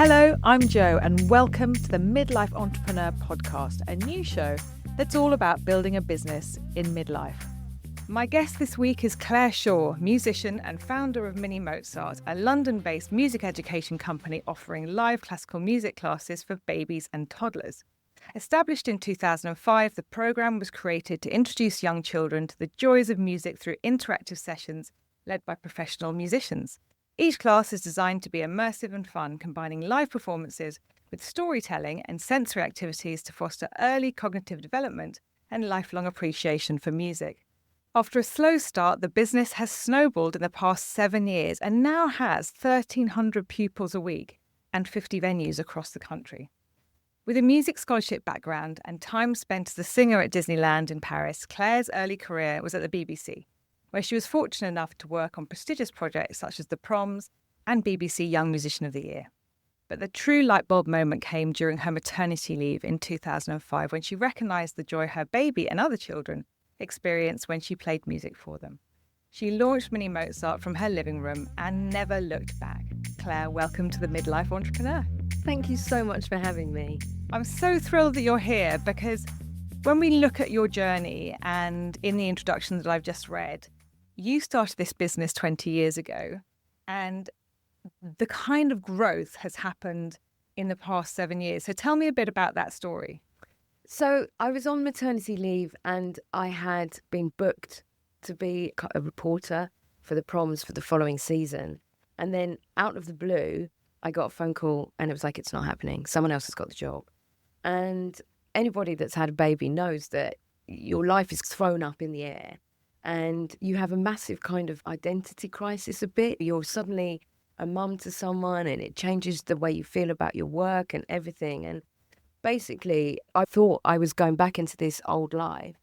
Hello, I'm Jo, and welcome to the Midlife Entrepreneur podcast, a new show that's all about building a business in midlife. My guest this week is Clare Shaw, musician and founder of Mini Mozart, a London-based music education company offering live classical music classes for babies and toddlers. Established in 2005, the programme was created to introduce young children to the joys of music through interactive sessions led by professional musicians. Each class is designed to be immersive and fun, combining live performances with storytelling and sensory activities to foster early cognitive development and lifelong appreciation for music. After a slow start, the business has snowballed in the past 7 years and now has 1,300 pupils a week and 50 venues across the country. With a music scholarship background and time spent as a singer at Disneyland in Paris, Clare's early career was at the BBC, where she was fortunate enough to work on prestigious projects such as the Proms and BBC Young Musician of the Year. But the true lightbulb moment came during her maternity leave in 2005 when she recognised the joy her baby and other children experienced when she played music for them. She launched Mini Mozart from her living room and never looked back. Clare, welcome to the Midlife Entrepreneur. Thank you so much for having me. I'm so thrilled that you're here because when we look at your journey, and in the introduction that I've just read, you started this business 20 years ago, and the kind of growth has happened in the past 7 years. So tell me a bit about that story. So I was on maternity leave and I had been booked to be a reporter for the Proms for the following season. And then out of the blue, I got a phone call and it was like, it's not happening. Someone else has got the job. And anybody that's had a baby knows that your life is thrown up in the air. And you have a massive kind of identity crisis a bit. You're suddenly a mum to someone and it changes the way you feel about your work and everything. And basically, I thought I was going back into this old life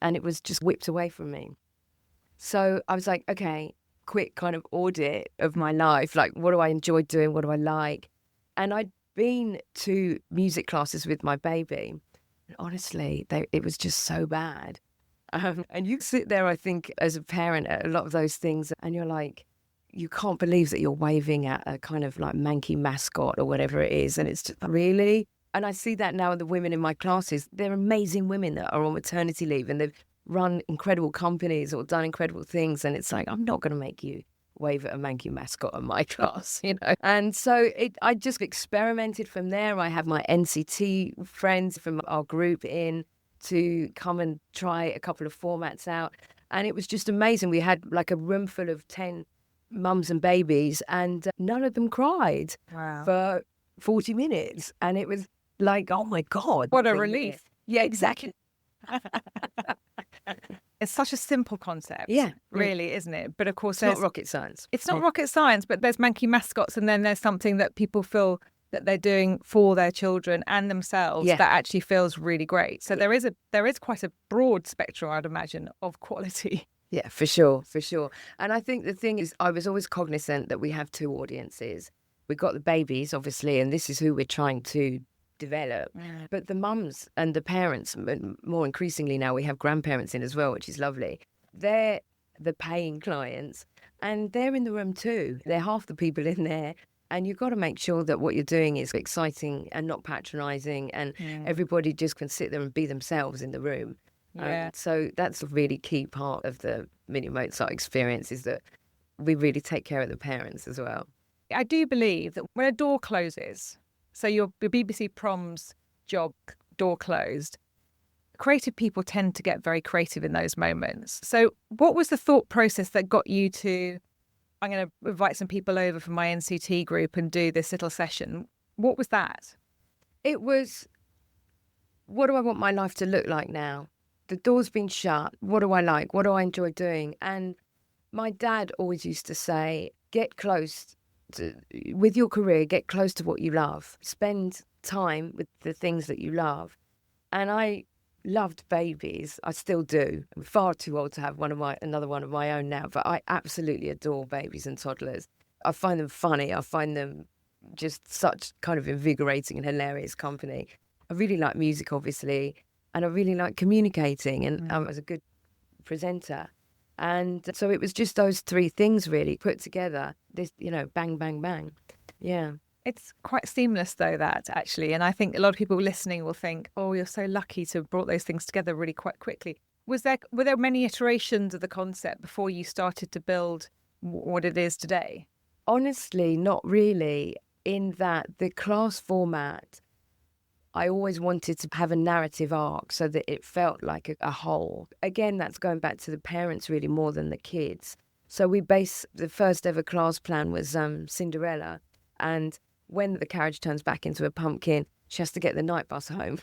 and it was just whipped away from me. So I was like, okay, quick kind of audit of my life. Like, what do I enjoy doing? What do I like? And I'd been to music classes with my baby. And honestly, it was just so bad. And you sit there, I think, as a parent at a lot of those things, and you're like, you can't believe that you're waving at a kind of like manky mascot or whatever it is. And it's just really, and I see that now in the women in my classes. They're amazing women that are on maternity leave and they've run incredible companies or done incredible things. And it's like, I'm not going to make you wave at a manky mascot in my class, you know. And so I just experimented from there. I have my NCT friends from our group in to come and try a couple of formats out. And it was just amazing. We had like a room full of 10 mums and babies and none of them cried for 40 minutes. And it was like, oh my God. What a relief. Yeah, exactly. It's such a simple concept, really, isn't it? But of course, it's not rocket science. It's not rocket science, but there's manky mascots and then there's something that people feel that they're doing for their children and themselves that actually feels really great. So there is quite a broad spectrum, I'd imagine, of quality. Yeah, for sure. And I think the thing is, I was always cognizant that we have two audiences. We've got the babies, obviously, and this is who we're trying to develop. But the mums and the parents, more increasingly now, we have grandparents in as well, which is lovely. They're the paying clients and they're in the room too. They're half the people in there. And you've got to make sure that what you're doing is exciting and not patronising and everybody just can sit there and be themselves in the room. So that's a really key part of the Mini Mozart experience is that we really take care of the parents as well. I do believe that when a door closes, so your BBC Proms job door closed, creative people tend to get very creative in those moments. So what was the thought process that got you to, I'm going to invite some people over from my NCT group and do this little session? What was that? It was, what do I want my life to look like now? The door's been shut. What do I like? What do I enjoy doing? And my dad always used to say, get close with your career, get close to what you love. Spend time with the things that you love. And I loved babies. I still do. I'm far too old to have another one of my own now, but I absolutely adore babies and toddlers. I find them funny. I find them just such kind of invigorating and hilarious company. I really like music, obviously, and I really like communicating, and I was a good presenter. And so it was just those three things really put together, this, bang, bang, bang. Yeah. It's quite seamless though, that actually. And I think a lot of people listening will think, oh, you're so lucky to have brought those things together really quite quickly. Were there many iterations of the concept before you started to build what it is today? Honestly, not really, in that the class format, I always wanted to have a narrative arc so that it felt like a whole. Again, that's going back to the parents really more than the kids. So the first ever class plan was Cinderella. And when the carriage turns back into a pumpkin, she has to get the night bus home.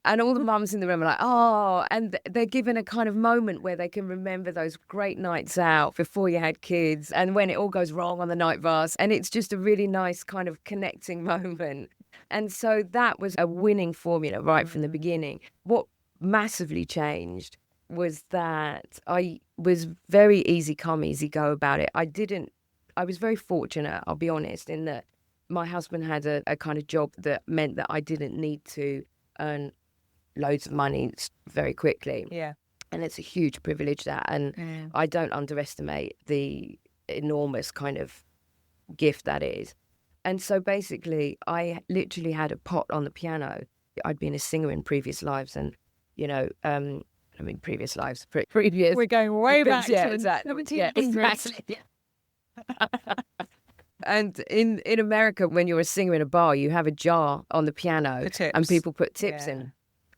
And all the mums in the room are like, oh, and they're given a kind of moment where they can remember those great nights out before you had kids and when it all goes wrong on the night bus. And it's just a really nice kind of connecting moment. And so that was a winning formula right from the beginning. What massively changed was that I was very easy come, easy go about it. I was very fortunate, I'll be honest, in that my husband had a kind of job that meant that I didn't need to earn loads of money very quickly. Yeah. And it's a huge privilege, that. And I don't underestimate the enormous kind of gift that is. And so basically, I literally had a pot on the piano. I'd been a singer in previous lives and, previous lives, previous. We're going way back to the exactly. 1700s. Yeah, exactly. Yeah. And in America, when you're a singer in a bar, you have a jar on the piano and people put tips in.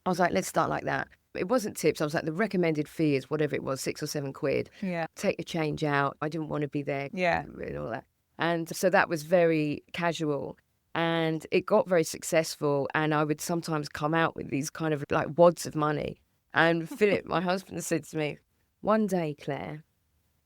I was like, let's start like that. It wasn't tips. I was like, the recommended fee is whatever it was, £6 or £7. Yeah. Take the change out. I didn't want to be there. Yeah. And all that. And so that was very casual. And it got very successful. And I would sometimes come out with these kind of like wads of money. And Philip, my husband, said to me, one day, Claire,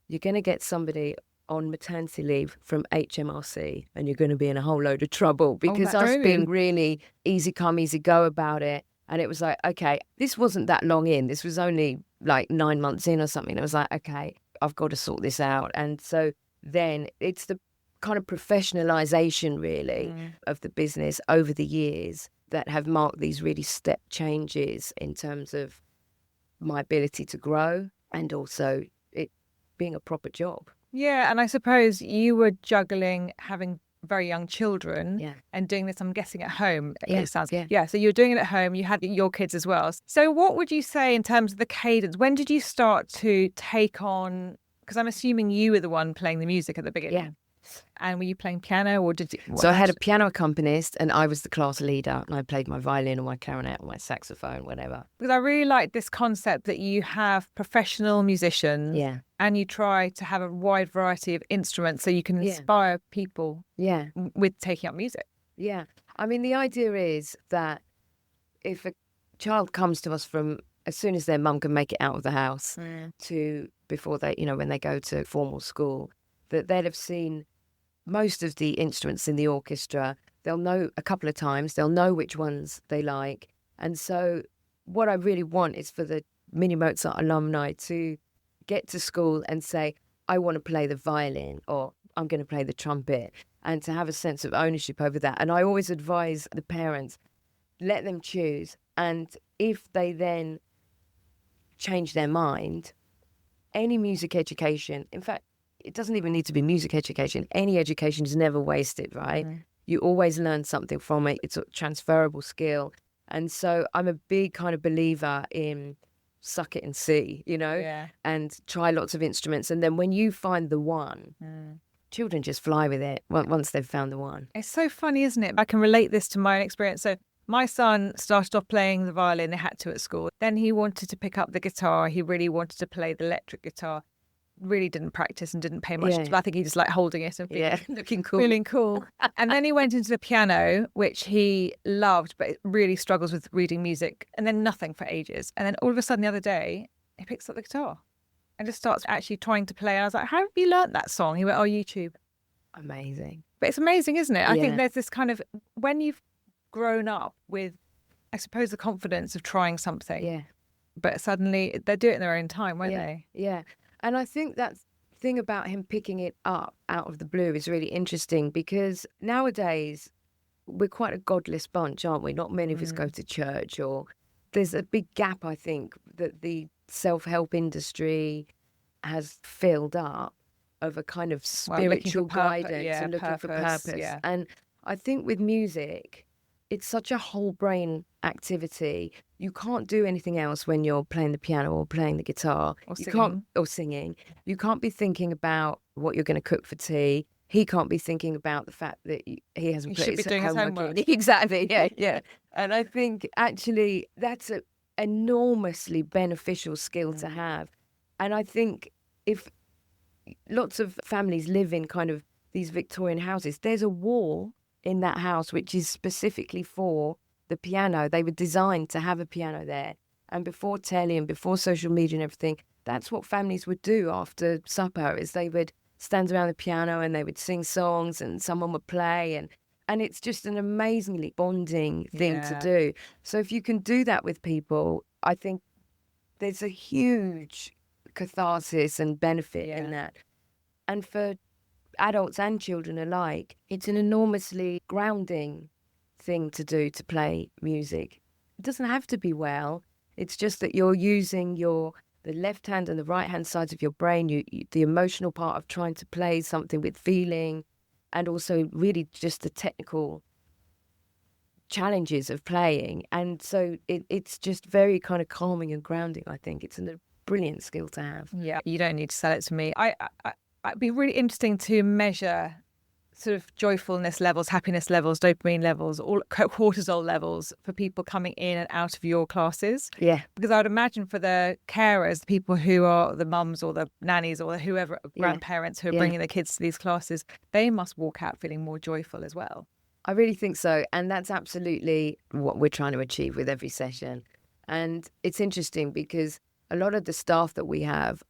you're going to get somebody on maternity leave from HMRC and you're going to be in a whole load of trouble, because I've been really easy come, easy go about it. And it was like, okay, this wasn't that long in. This was only like 9 months in or something. I was like, okay, I've got to sort this out. And so then it's the kind of professionalization, really, of the business over the years that have marked these really step changes in terms of my ability to grow and also it being a proper job. Yeah, and I suppose you were juggling having very young children and doing this, I'm guessing, at home. Yeah. It sounds, so you were doing it at home. You had your kids as well. So what would you say in terms of the cadence? When did you start to take on, because I'm assuming you were the one playing the music at the beginning. Yeah. And were you playing piano or did you? So I had a piano accompanist and I was the class leader and I played my violin or my clarinet or my saxophone, whatever. Because I really like this concept that you have professional musicians and you try to have a wide variety of instruments so you can inspire people with taking up music. Yeah. I mean, the idea is that if a child comes to us from as soon as their mum can make it out of the house to before they, when they go to formal school, that they'll have seen most of the instruments in the orchestra. They'll know a couple of times, they'll know which ones they like. And so what I really want is for the Mini Mozart alumni to get to school and say, I want to play the violin or I'm going to play the trumpet, and to have a sense of ownership over that. And I always advise the parents, let them choose. And if they then change their mind, any music education, in fact, it doesn't even need to be music education. Any education is never wasted, right? You always learn something from it. It's a transferable skill. And so I'm a big kind of believer in suck it and see, and try lots of instruments. And then when you find the one, children just fly with it once they've found the one. It's so funny, isn't it? I can relate this to my own experience. So my son started off playing the violin. They had to at school. Then he wanted to pick up the guitar. He really wanted to play the electric guitar. Really didn't practice and didn't pay much. I think he just liked holding it and looking cool. Feeling cool. And then he went into the piano, which he loved, but it really struggles with reading music, and then nothing for ages. And then all of a sudden the other day, he picks up the guitar and just starts actually trying to play. And I was like, how have you learnt that song? He went, YouTube. Amazing. But it's amazing, isn't it? I think there's this kind of, when you've grown up with, I suppose, the confidence of trying something, but suddenly they do it in their own time, won't they? Yeah. And I think that thing about him picking it up out of the blue is really interesting, because nowadays we're quite a godless bunch, aren't we? Not many of us go to church, or there's a big gap, I think, that the self-help industry has filled up of a kind of spiritual guidance and looking for purpose. And I think with music, it's such a whole brain activity. You can't do anything else when you're playing the piano or playing the guitar. Or You singing. can't, or singing. You can't be thinking about what you're going to cook for tea. He can't be thinking about the fact that he hasn't put should be his doing his homework in. homework. Exactly, yeah. And I think actually that's an enormously beneficial skill to have. And I think if lots of families live in kind of these Victorian houses, there's a wall in that house which is specifically for the piano. They were designed to have a piano there. And before telly and before social media and everything, that's what families would do after supper, is they would stand around the piano and they would sing songs and someone would play, and it's just an amazingly bonding thing to do. So if you can do that with people, I think there's a huge catharsis and benefit in that. And for adults and children alike, it's an enormously grounding thing to do, to play music. It doesn't have to be well. It's just that you're using the left hand and the right hand sides of your brain, the emotional part of trying to play something with feeling, and also really just the technical challenges of playing. And so it's just very kind of calming and grounding, I think. It's a brilliant skill to have. Yeah, you don't need to sell it to me. It'd be really interesting to measure sort of joyfulness levels, happiness levels, dopamine levels, all cortisol levels for people coming in and out of your classes. Yeah. Because I would imagine for the carers, the people who are the mums or the nannies or whoever, grandparents who are bringing their kids to these classes, they must walk out feeling more joyful as well. I really think so. And that's absolutely what we're trying to achieve with every session. And it's interesting because a lot of the staff that we have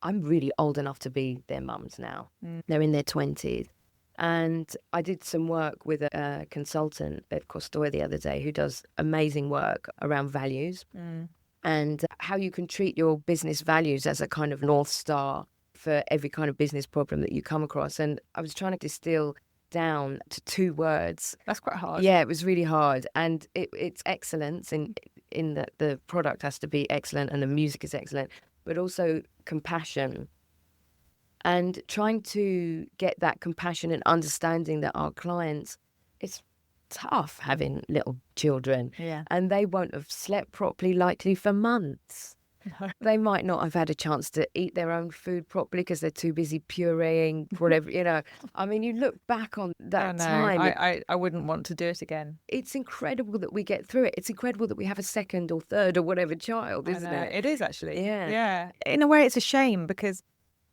I'm really old enough to be their mums now. They're in their 20s. And I did some work with a consultant, Bev Costoy, the other day, who does amazing work around values and how you can treat your business values as a kind of North Star for every kind of business problem that you come across. And I was trying to distill down to 2 words. That's quite hard. Yeah, it was really hard. And it's excellence in that the product has to be excellent and the music is excellent, but also compassion, and trying to get that compassion and understanding that our clients, it's tough having little children, and they won't have slept properly likely for months. They might not have had a chance to eat their own food properly because they're too busy pureeing whatever, I mean, you look back on that time. I wouldn't want to do it again. It's incredible that we get through it. It's incredible that we have a second or third or whatever child, isn't it? It is actually. Yeah. In a way, it's a shame because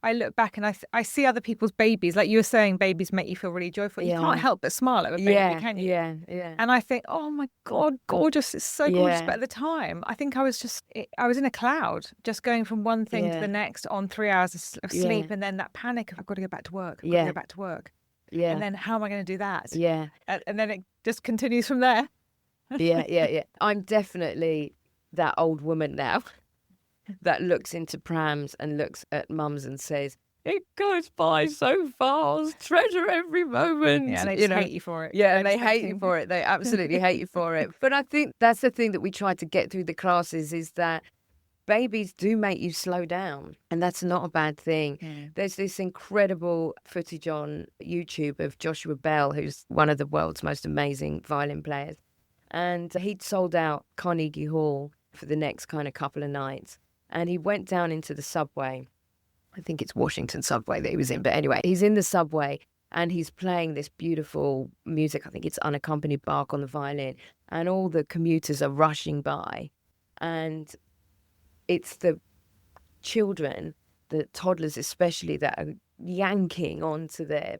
I look back and I see other people's babies. Like you were saying, babies make you feel really joyful. You can't help but smile at a baby, can you? Yeah. And I think, oh my God, gorgeous. It's so gorgeous. But at the time, I think I was in a cloud, just going from one thing to the next on 3 hours of sleep. And then that panic of, I've got to go back to work. I've got to go back to work. Yeah. And then how am I going to do that? Yeah. And then it just continues from there. Yeah. I'm definitely that old woman now that looks into prams and looks at mums and says, it goes by so fast, treasure every moment. Yeah, and they just hate you for it. Yeah, and they hate you for it. They absolutely hate you for it. But I think that's the thing that we try to get through the classes, is that babies do make you slow down, and that's not a bad thing. There's this incredible footage on YouTube of Joshua Bell, who's one of the world's most amazing violin players. And he'd sold out Carnegie Hall for the next kind of couple of nights. And he went down into the subway. I think it's Washington subway that he was in. But anyway, he's in the subway and he's playing this beautiful music. I think it's unaccompanied Bach on the violin. And all the commuters are rushing by. And it's the children, the toddlers especially, that are yanking onto their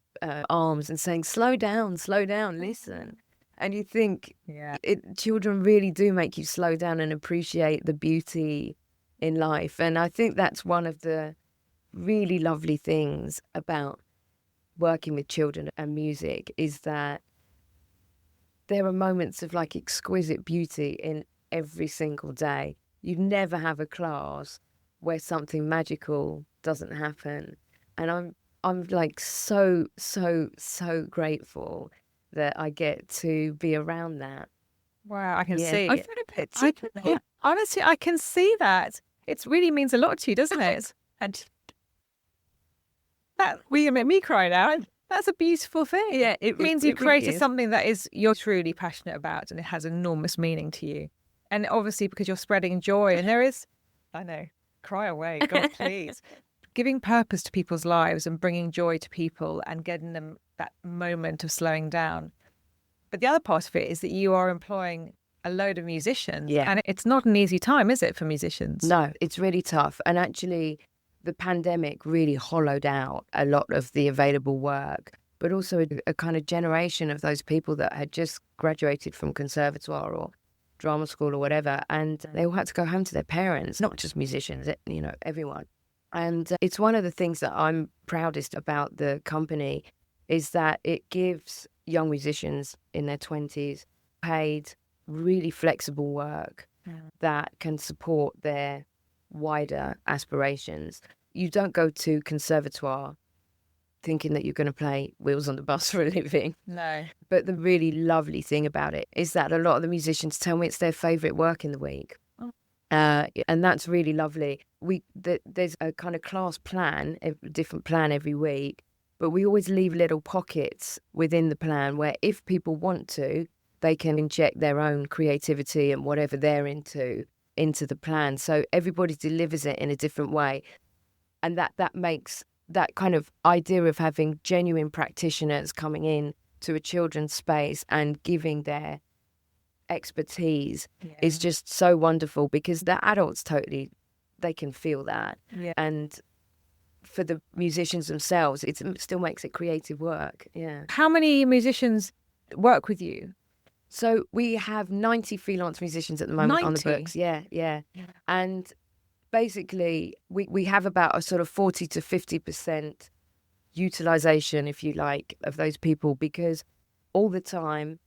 arms and saying, slow down, listen. And you think children really do make you slow down and appreciate the beauty in life. And I think that's one of the really lovely things about working with children and music, is that there are moments of like exquisite beauty in every single day. You never have a class where something magical doesn't happen. And I'm like so grateful that I get to be around that. Wow, I can see. I feel a bit honestly, I can see that. It really means a lot to you, doesn't it? And that will make me cry now. That's a beautiful thing. Yeah, It means you it really created is. something that is you're truly passionate about and it has enormous meaning to you. And obviously because you're spreading joy and there is, I know, cry away, God, please. Giving purpose to people's lives and bringing joy to people and getting them that moment of slowing down. But the other part of it is that you are employing a load of musicians. Yeah. And it's not an easy time, is it, for musicians? No, it's really tough. And actually, the pandemic really hollowed out a lot of the available work, but also a kind of generation of those people that had just graduated from conservatoire or drama school or whatever, and they all had to go home to their parents, not just musicians, everyone. And it's one of the things that I'm proudest about the company is that it gives young musicians in their 20s paid, really flexible work that can support their wider aspirations. You don't go to conservatoire thinking that you're going to play Wheels on the Bus for a living. No. But the really lovely thing about it is that a lot of the musicians tell me it's their favourite work in the week. Oh. And that's really lovely. There's a kind of class plan, a different plan every week, but we always leave little pockets within the plan where if people want to, they can inject their own creativity and whatever they're into the plan. So everybody delivers it in a different way. And that makes that kind of idea of having genuine practitioners coming in to a children's space and giving their expertise is just so wonderful because the adults they can feel that. Yeah. And for the musicians themselves, it still makes it creative work. Yeah. How many musicians work with you? So we have 90 freelance musicians at the moment on the 90? books. Yeah. And basically, we have about a sort of 40 to 50% utilization, if you like, of those people because all the time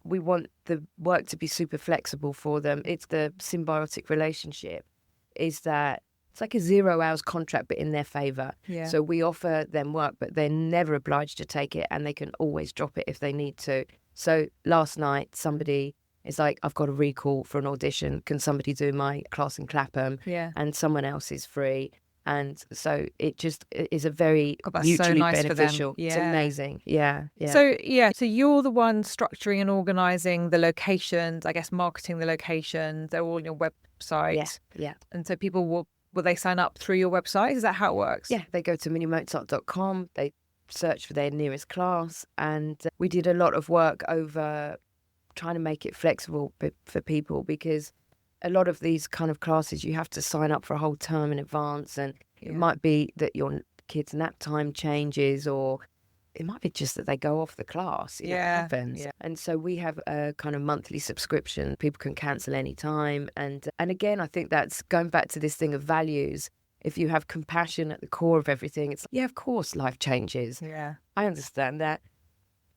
we want the work to be super flexible for them. It's the symbiotic relationship is that it's like a 0 hours contract, but in their favor. Yeah. So we offer them work, but they're never obliged to take it and they can always drop it if they need to. So last night, somebody is like, I've got a recall for an audition. Can somebody do my class in Clapham? Yeah. And someone else is free. And so it just is a very that's mutually so nice beneficial. for them. It's amazing. Yeah. So you're the one structuring and organising the locations, I guess marketing the locations. They're all on your website. Yeah. And so people will they sign up through your website? Is that how it works? Yeah, they go to minimozart.com. They search for their nearest class. And we did a lot of work over trying to make it flexible for people because a lot of these kind of classes, you have to sign up for a whole term in advance. And it might be that your kid's nap time changes or it might be just that they go off the class. It happens. Yeah. And so we have a kind of monthly subscription. People can cancel any time. And again, I think that's going back to this thing of values. If you have compassion at the core of everything, it's like, of course life changes. Yeah. I understand that.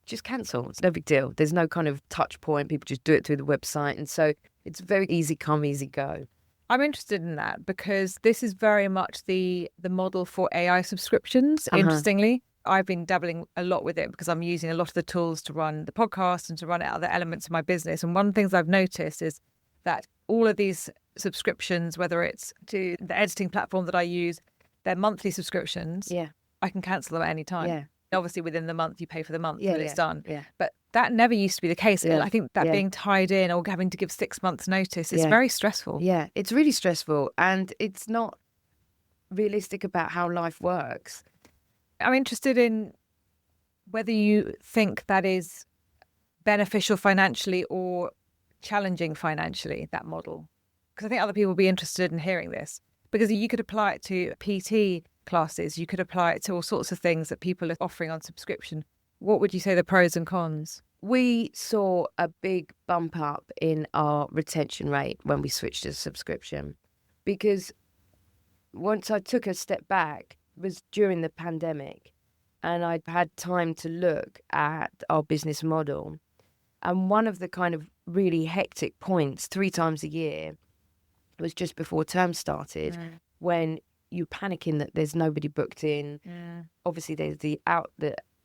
Just cancel. It's no big deal. There's no kind of touch point. People just do it through the website. And so it's very easy come, easy go. I'm interested in that because this is very much the model for AI subscriptions, interestingly. I've been dabbling a lot with it because I'm using a lot of the tools to run the podcast and to run other elements of my business. And one of the things I've noticed is that all of these subscriptions, whether it's to the editing platform that I use, they're monthly subscriptions. Yeah. I can cancel them at any time. Yeah. Obviously, within the month, you pay for the month that it's done. Yeah. But that never used to be the case. Yeah. I think that being tied in or having to give 6 months notice is Yeah. very stressful. Yeah, it's really stressful and it's not realistic about how life works. I'm interested in whether you think that is beneficial financially or challenging financially, that model. Because I think other people will be interested in hearing this. Because you could apply it to PT classes, you could apply it to all sorts of things that people are offering on subscription. What would you say the pros and cons? We saw a big bump up in our retention rate when we switched to subscription. Because once I took a step back, it was during the pandemic, and I'd had time to look at our business model. And one of the kind of really hectic points 3 times a year was just before term started, when you're panicking that there's nobody booked in. Obviously, there's the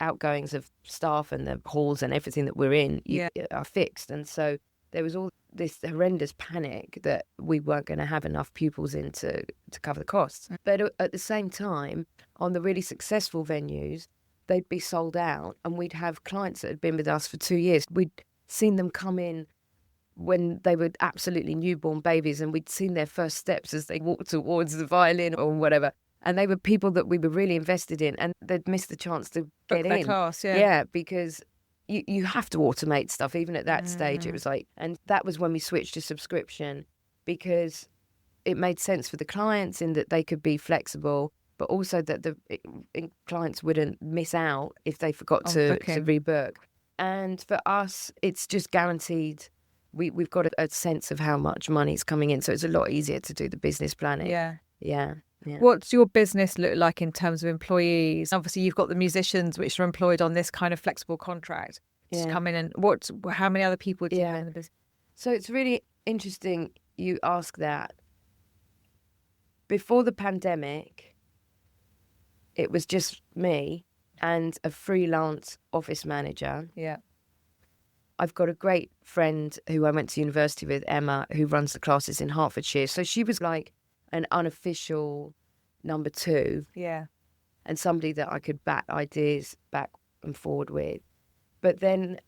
outgoings of staff and the halls and everything that we're in are fixed. And so there was all this horrendous panic that we weren't going to have enough pupils in to cover the costs. But at the same time, on the really successful venues, they'd be sold out, and we'd have clients that had been with us for 2 years. We'd seen them come in when they were absolutely newborn babies, and we'd seen their first steps as they walked towards the violin or whatever. And they were people that we were really invested in, and they'd missed the chance to get their in. class, yeah. Yeah, because you have to automate stuff. Even at that stage, it was like, and that was when we switched to subscription, because it made sense for the clients in that they could be flexible, but also that the clients wouldn't miss out if they forgot to rebook. And for us, it's just guaranteed. We've got a sense of how much money's coming in, so it's a lot easier to do the business planning. Yeah. What's your business look like in terms of employees? Obviously, you've got the musicians which are employed on this kind of flexible contract. Just come in and how many other people do you have in the business? So it's really interesting you ask that. Before the pandemic, it was just me and a freelance office manager. Yeah. I've got a great friend who I went to university with, Emma, who runs the classes in Hertfordshire. So she was like an unofficial number 2. Yeah. And somebody that I could bat ideas back and forward with. But then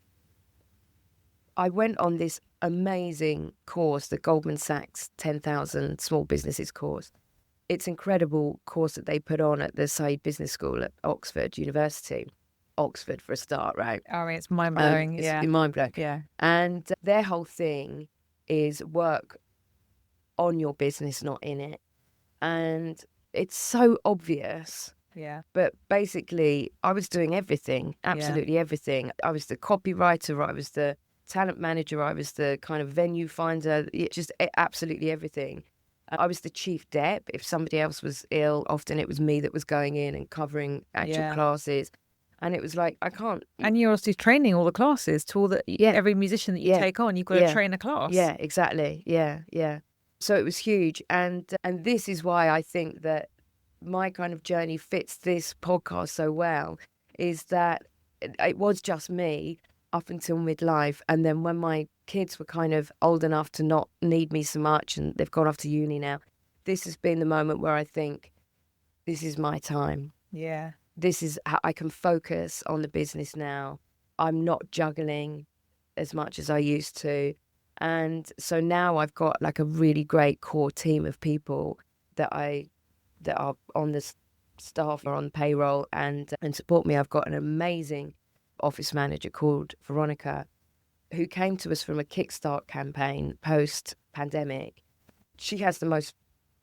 I went on this amazing course, the Goldman Sachs 10,000 Small Businesses course. It's an incredible course that they put on at the Said Business School at Oxford University. Oxford for a start, right? I mean, it's mind-blowing. It's mind-blowing. Yeah. And their whole thing is work on your business, not in it. And it's so obvious. Yeah. But basically, I was doing everything, absolutely everything. I was the copywriter, I was the talent manager, I was the kind of venue finder, just absolutely everything. I was the chief dep. If somebody else was ill, often it was me that was going in and covering actual classes. And it was like, I can't. And you're also training all the classes to all the every musician that you take on, you've got to train a class. Yeah, exactly. Yeah. So it was huge. And this is why I think that my kind of journey fits this podcast so well, is that it was just me up until midlife. And then when my kids were kind of old enough to not need me so much and they've gone off to uni now, this has been the moment where I think this is my time. Yeah. This is how I can focus on the business now. I'm not juggling as much as I used to. And so now I've got like a really great core team of people that are on the staff or on payroll and support me. I've got an amazing office manager called Veronica, who came to us from a Kickstart campaign post-pandemic. She has the most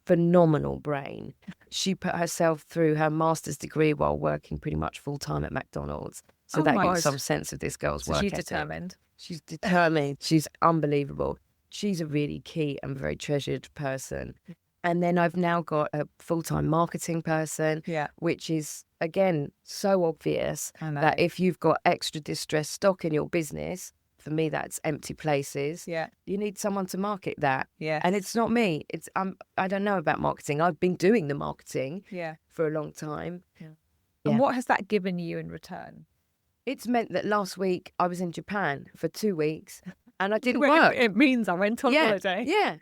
phenomenal brain. She put herself through her master's degree while working pretty much full-time at McDonald's. So that gives some sense of this girl's work She's ethic. determined. She's determined. She's unbelievable. She's a really key and very treasured person. And then I've now got a full-time marketing person, which is, again, so obvious that if you've got extra distressed stock in your business, for me, that's empty places. Yeah. You need someone to market that. Yeah. And it's not me. It's I don't know about marketing. I've been doing the marketing for a long time. Yeah. And what has that given you in return? It's meant that last week I was in Japan for 2 weeks and I didn't work. It means I went on holiday. Yeah.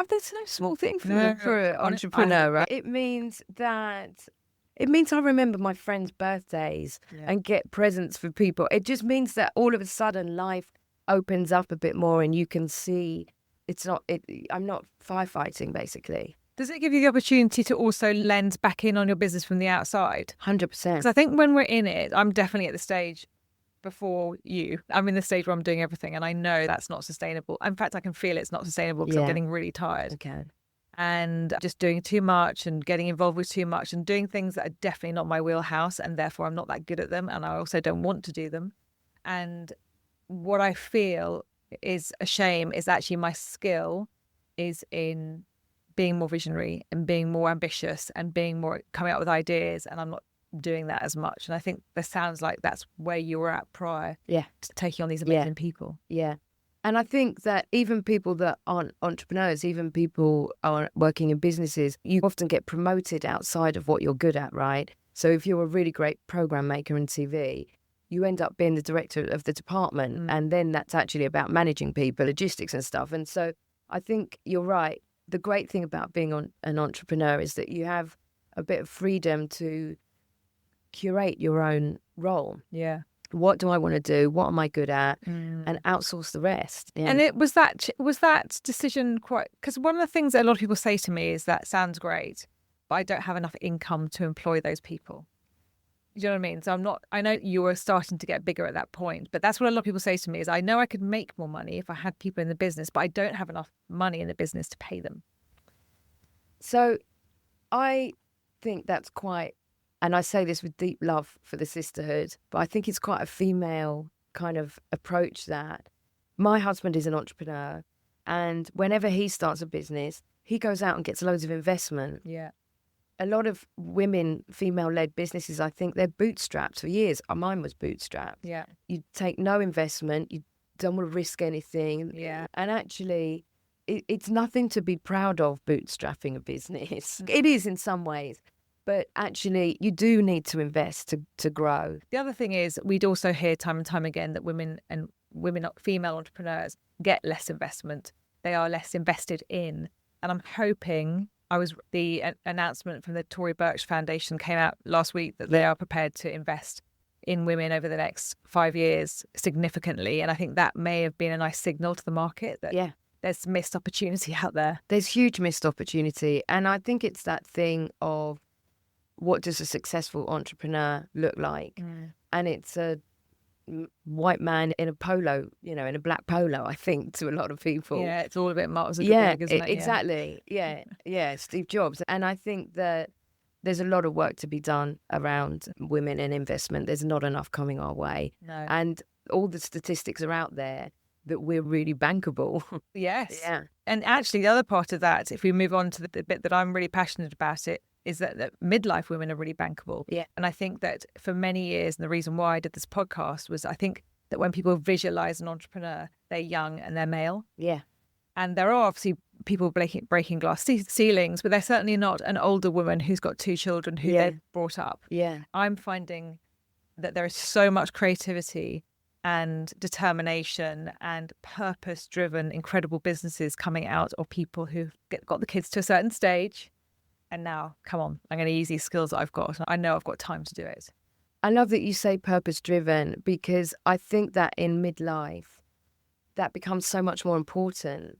There's no small thing for an entrepreneur, right? It means I remember my friends' birthdays and get presents for people. It just means that all of a sudden life opens up a bit more and you can see I'm not firefighting, basically. Does it give you the opportunity to also lens back in on your business from the outside? 100%. Because I think when we're in it, I'm definitely at the stage before you. I'm in the stage where I'm doing everything and I know that's not sustainable. In fact, I can feel it's not sustainable because I'm getting really tired. Okay. And just doing too much and getting involved with too much and doing things that are definitely not my wheelhouse and therefore I'm not that good at them and I also don't want to do them. And what I feel is a shame is actually my skill is in being more visionary and being more ambitious and being more coming up with ideas, and I'm not doing that as much. And I think this sounds like that's where you were at prior to taking on these amazing people. Yeah. And I think that even people that aren't entrepreneurs, even people are working in businesses, you often get promoted outside of what you're good at, right? So if you're a really great program maker in TV, you end up being the director of the department. And then that's actually about managing people, logistics and stuff. And so I think you're right. The great thing about being an entrepreneur is that you have a bit of freedom to curate your own role. Yeah. What do I want to do? What am I good at? And outsource the rest. Yeah. And was that decision quite, because one of the things that a lot of people say to me is that sounds great, but I don't have enough income to employ those people. You know what I mean? So I know you were starting to get bigger at that point, but that's what a lot of people say to me is I know I could make more money if I had people in the business, but I don't have enough money in the business to pay them. So I think that's quite, and I say this with deep love for the sisterhood, but I think it's quite a female kind of approach that my husband is an entrepreneur, and whenever he starts a business, he goes out and gets loads of investment. Yeah. A lot of women, female-led businesses, I think they're bootstrapped for years. Mine was bootstrapped. Yeah. You take no investment. You don't want to risk anything. Yeah. And actually, it's nothing to be proud of, bootstrapping a business. It is in some ways. But actually, you do need to invest to grow. The other thing is we'd also hear time and time again that female entrepreneurs get less investment. They are less invested in. And I'm hoping... the announcement from the Tory Burch Foundation came out last week that they are prepared to invest in women over the next 5 years significantly. And I think that may have been a nice signal to the market that there's missed opportunity out there. There's huge missed opportunity. And I think it's that thing of what does a successful entrepreneur look like? And it's a white man in a polo, in a black polo, I think, to a lot of people. Yeah, it's all a bit Mark Zuckerberg, isn't it? Exactly. Yeah, Steve Jobs. And I think that there's a lot of work to be done around women and investment. There's not enough coming our way. No. And all the statistics are out there that we're really bankable. Yes. Yeah. And actually, the other part of that, if we move on to the bit that I'm really passionate about is that midlife women are really bankable. Yeah. And I think that for many years, and the reason why I did this podcast was I think that when people visualize an entrepreneur, they're young and they're male. Yeah. And there are obviously people breaking glass ceilings, but they're certainly not an older woman who's got 2 children who they've brought up. Yeah. I'm finding that there is so much creativity and determination and purpose-driven, incredible businesses coming out of people who've got the kids to a certain stage. And now, come on, I'm going to use these skills that I've got. I know I've got time to do it. I love that you say purpose-driven, because I think that in midlife, that becomes so much more important.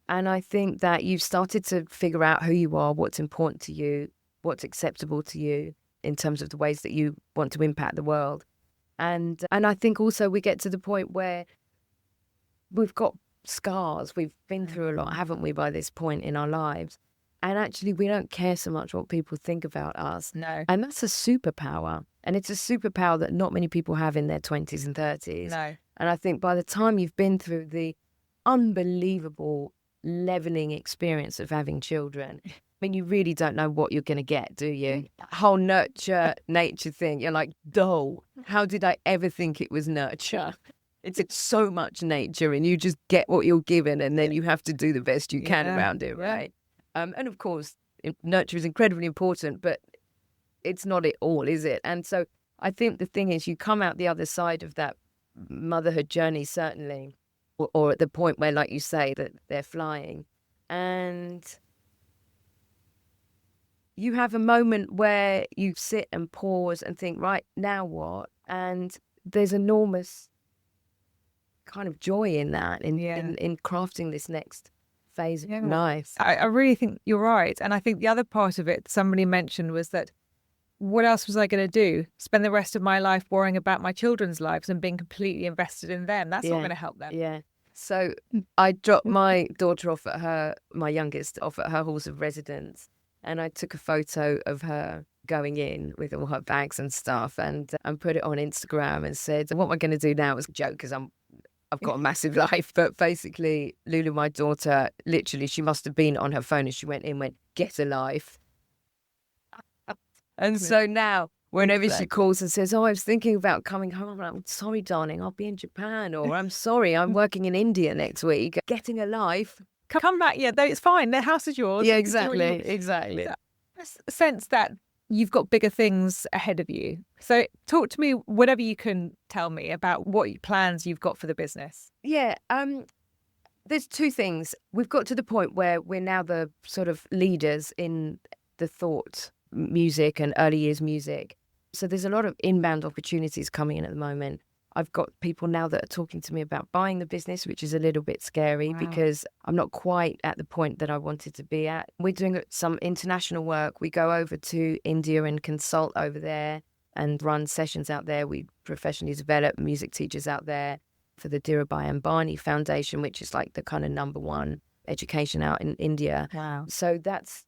And I think that you've started to figure out who you are, what's important to you, what's acceptable to you in terms of the ways that you want to impact the world. And I think also we get to the point where we've got scars. We've been through a lot, haven't we, by this point in our lives? And actually, we don't care so much what people think about us. No. And that's a superpower. And it's a superpower that not many people have in their 20s and 30s. No. And I think by the time you've been through the unbelievable leveling experience of having children, I mean, you really don't know what you're going to get, do you? Whole nurture nature thing. You're like, dull. How did I ever think it was nurture? It's so much nature, and you just get what you're given, and then you have to do the best you can around it, right? And of course, nurture is incredibly important, but it's not it all, is it? And so I think the thing is, you come out the other side of that motherhood journey, certainly, or at the point where, like you say, that they're flying, and you have a moment where you sit and pause and think, right, now what? And there's enormous kind of joy in that, in crafting this next phase of life. I really think you're right. And I think the other part of it somebody mentioned was that what else was I going to do? Spend the rest of my life worrying about my children's lives and being completely invested in them? That's not going to help them. Yeah. So I dropped my daughter off at my youngest off at her halls of residence, and I took a photo of her going in with all her bags and stuff, and put it on Instagram and said, what am I going to do now? It was a joke because I've got a massive life. But basically, Lulu, my daughter, literally, she must have been on her phone as she went in, went, get a life. And so now, whenever she calls and says, oh, I was thinking about coming home, I'm like, sorry, darling, I'll be in Japan. Or I'm sorry, I'm working in India next week. Getting a life. Come back. Yeah, it's fine. The house is yours. Yeah, exactly. A sense that you've got bigger things ahead of you. So talk to me, whatever you can tell me about what plans you've got for the business. Yeah, there's 2 things. We've got to the point where we're now the sort of leaders in the thought music and early years music. So there's a lot of inbound opportunities coming in at the moment. I've got people now that are talking to me about buying the business, which is a little bit scary because I'm not quite at the point that I wanted to be at. We're doing some international work. We go over to India and consult over there and run sessions out there. We professionally develop music teachers out there for the Dhirubhai Ambani Foundation, which is like the kind of #1 education out in India. Wow. So that's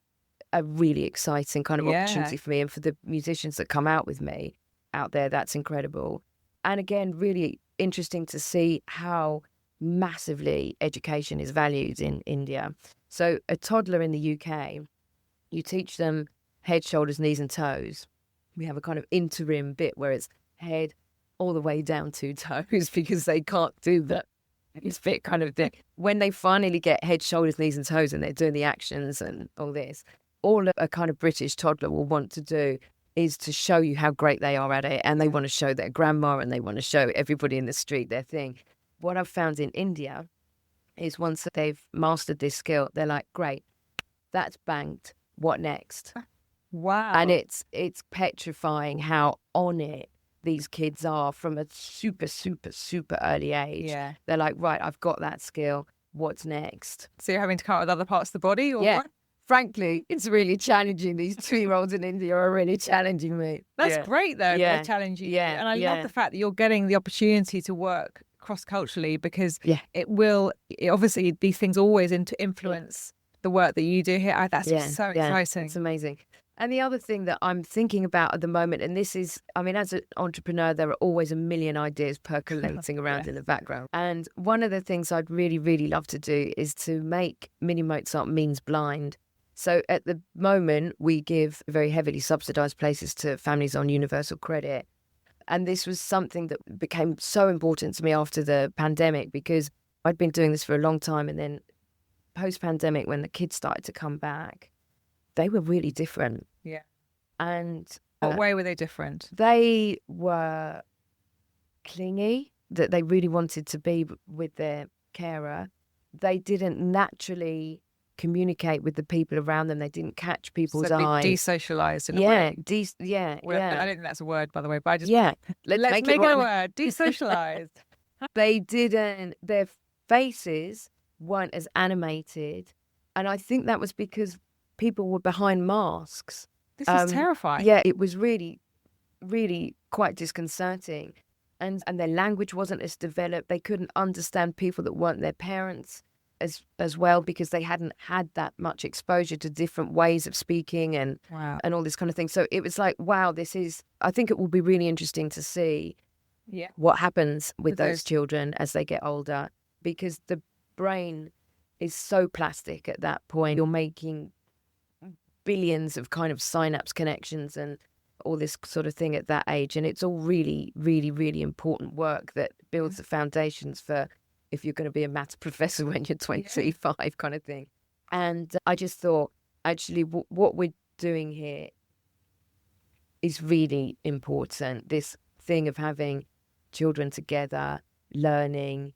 a really exciting kind of opportunity for me. And for the musicians that come out with me out there, that's incredible. And again, really interesting to see how massively education is valued in India. So a toddler in the UK, you teach them head, shoulders, knees and toes. We have a kind of interim bit where it's head all the way down to toes because they can't do that. It's a bit kind of thing. When they finally get head, shoulders, knees and toes and they're doing the actions and all this, all a kind of British toddler will want to do is to show you how great they are at it. And they want to show their grandma and they want to show everybody in the street their thing. What I've found in India is once they've mastered this skill, they're like, great, that's banked. What next? Wow. And it's petrifying how on it these kids are from a super, super, super early age. Yeah. They're like, right, I've got that skill. What's next? So you're having to come up with other parts of the body? Or Yeah. what? Frankly, it's really challenging. These 2-year-olds in India are really challenging me. That's great, though. Yeah. They're challenging you. Yeah. And I love the fact that you're getting the opportunity to work cross-culturally because obviously these things always influence the work that you do here. That's so exciting. It's amazing. And the other thing that I'm thinking about at the moment, and this is, I mean, as an entrepreneur, there are always a million ideas percolating around in the background. And one of the things I'd really, really love to do is to make Mini Mozart means blind. So at the moment, we give very heavily subsidised places to families on universal credit. And this was something that became so important to me after the pandemic because I'd been doing this for a long time. And then post-pandemic, when the kids started to come back, they were really different. Yeah. And what way were they different? They were clingy, that they really wanted to be with their carer. They didn't naturally communicate with the people around them. They didn't catch people's eyes. Desocialized in a way. I don't think that's a word, by the way, but I just let's make it a word. Desocialized. They didn't. Their faces weren't as animated, and I think that was because people were behind masks. This is terrifying. Yeah, it was really, really quite disconcerting, and their language wasn't as developed. They couldn't understand people that weren't their parents as well because they hadn't had that much exposure to different ways of speaking and all this kind of thing. So it was like, wow, I think it will be really interesting to see what happens with those children as they get older, because the brain is so plastic at that point. You're making billions of kind of synapse connections and all this sort of thing at that age. And it's all really, really, really important work that builds the foundations for if you're going to be a maths professor when you're 25 kind of thing. And I just thought, actually, what we're doing here is really important. This thing of having children together, learning,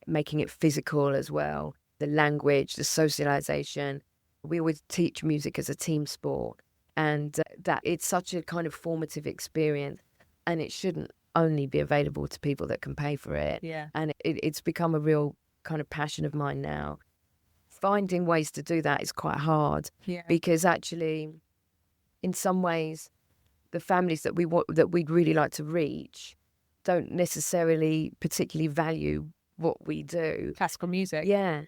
making it physical as well, the language, the socialization. We always teach music as a team sport, and that it's such a kind of formative experience, and it shouldn't only be available to people that can pay for it. Yeah. And it's become a real kind of passion of mine now. Finding ways to do that is quite hard because actually, in some ways, the families that we'd really like to reach don't necessarily particularly value what we do. Classical music. Yeah.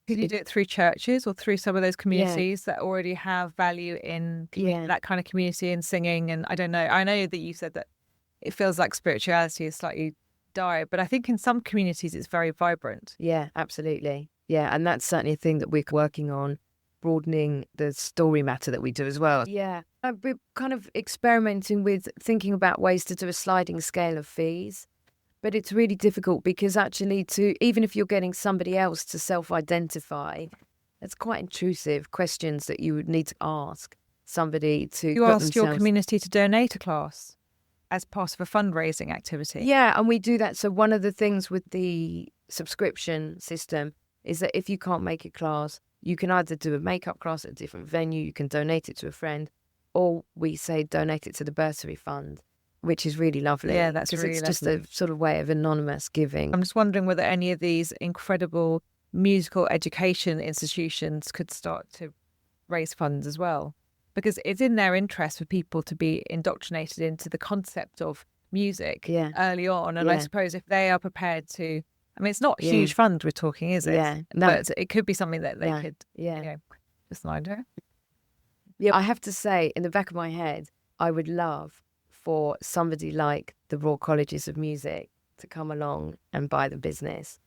Could you do it through churches or through some of those communities that already have value in that kind of community and singing? And I don't know. I know that you said that it feels like spirituality is slightly died, but I think in some communities it's very vibrant. Yeah, absolutely. Yeah, and that's certainly a thing that we're working on, broadening the story matter that we do as well. Yeah, we're kind of experimenting with thinking about ways to do a sliding scale of fees. But it's really difficult because actually even if you're getting somebody else to self-identify, it's quite intrusive questions that you would need to ask somebody to. You ask your community to donate a class as part of a fundraising activity. Yeah, and we do that. So one of the things with the subscription system is that if you can't make a class, you can either do a makeup class at a different venue, you can donate it to a friend, or we say donate it to the bursary fund, which is really lovely. Yeah, that's really it's lovely. just a sort of way of anonymous giving. I'm just wondering whether any of these incredible musical education institutions could start to raise funds as well, because it's in their interest for people to be indoctrinated into the concept of music early on. And I suppose if they are prepared to, I mean, it's not a huge fund we're talking, is it? Yeah, no. But it could be something that they could, just an idea. Yeah, I have to say, in the back of my head, I would love for somebody like the Royal Colleges of Music to come along and buy the business,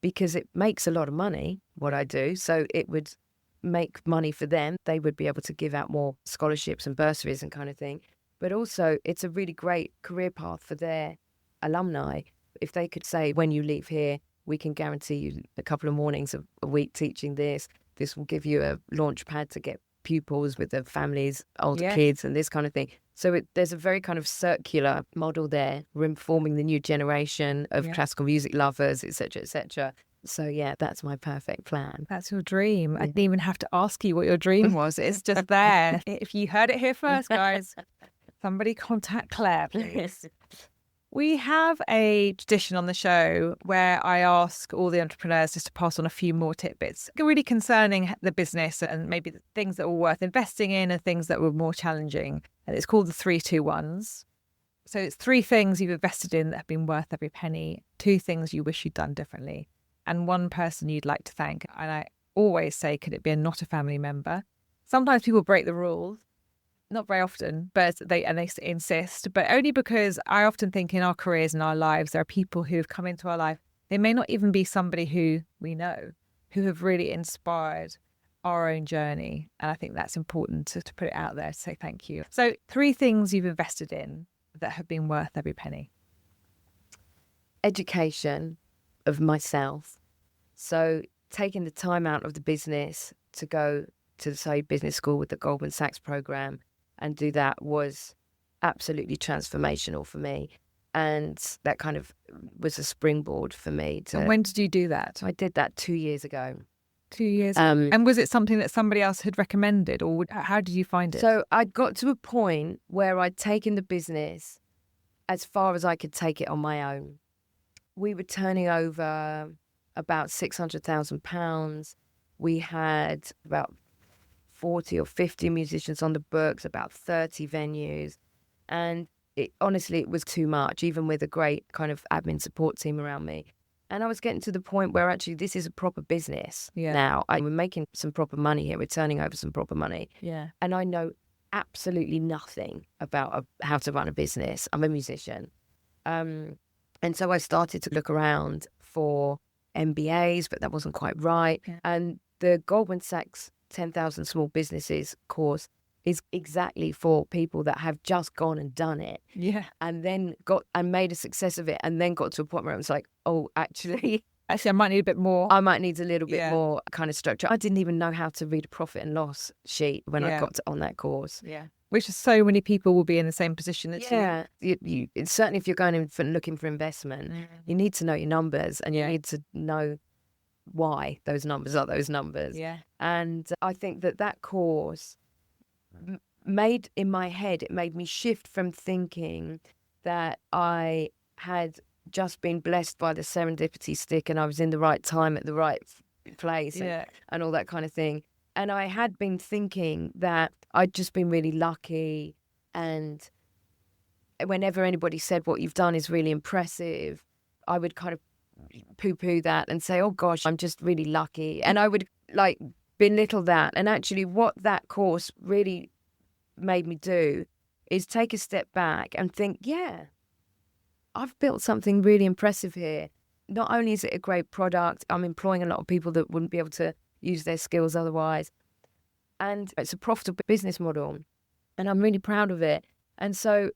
because it makes a lot of money, what I do. So it would make money for them. They would be able to give out more scholarships and bursaries and kind of thing. But also, it's a really great career path for their alumni. If they could say, when you leave here, we can guarantee you a couple of mornings a week teaching this. This will give you a launch pad to get pupils with their families, older kids and this kind of thing. So there's a very kind of circular model there. We're informing the new generation of classical music lovers, etc., etc. So yeah, that's my perfect plan. That's your dream. I didn't even have to ask you what your dream was. It's just there. If you heard it here first, guys, somebody contact Claire, please. We have a tradition on the show where I ask all the entrepreneurs just to pass on a few more tidbits, really concerning the business and maybe the things that were worth investing in and things that were more challenging. And it's called the 3-2-1s. So it's 3 things you've invested in that have been worth every penny, 2 things you wish you'd done differently, and 1 person you'd like to thank. And I always say, could it be not a family member? Sometimes people break the rules. Not very often, but they insist, but only because I often think in our careers and our lives, there are people who have come into our life. They may not even be somebody who we know, who have really inspired our own journey. And I think that's important to put it out there to say thank you. So 3 things you've invested in that have been worth every penny. Education of myself. So taking the time out of the business to go to, say, business school with the Goldman Sachs program and do that was absolutely transformational for me. And that kind of was a springboard for me. And when did you do that? I did that 2 years ago. 2 years. And was it something that somebody else had recommended, or how did you find it? So I'd got to a point where I'd taken the business as far as I could take it on my own. We were turning over about £600,000. We had about 40 or 50 musicians on the books, about 30 venues. And honestly, it was too much, even with a great kind of admin support team around me. And I was getting to the point where actually this is a proper business now. We're making some proper money here. We're turning over some proper money. Yeah. And I know absolutely nothing about how to run a business. I'm a musician. And so I started to look around for MBAs, but that wasn't quite right. Yeah. And the Goldman Sachs 10,000 Small Businesses course is exactly for people that have just gone and done it. Yeah. And then made a success of it, and then got to a point where I was like, oh, actually, I might need a bit more. I might need a little bit more kind of structure. I didn't even know how to read a profit and loss sheet when I got on that course. Yeah. Which is so many people will be in the same position that you certainly if you're going in for looking for investment, you need to know your numbers, and you need to know why those numbers are those numbers. Yeah. And I think that course made me shift from thinking that I had just been blessed by the serendipity stick and I was in the right time at the right place and all that kind of thing. And I had been thinking that I'd just been really lucky, and whenever anybody said what you've done is really impressive, I would kind of poo-poo that and say, oh gosh, I'm just really lucky. And I would like belittle that. And actually what that course really made me do is take a step back and think, yeah, I've built something really impressive here. Not only is it a great product, I'm employing a lot of people that wouldn't be able to use their skills otherwise. And it's a profitable business model. And I'm really proud of it. And so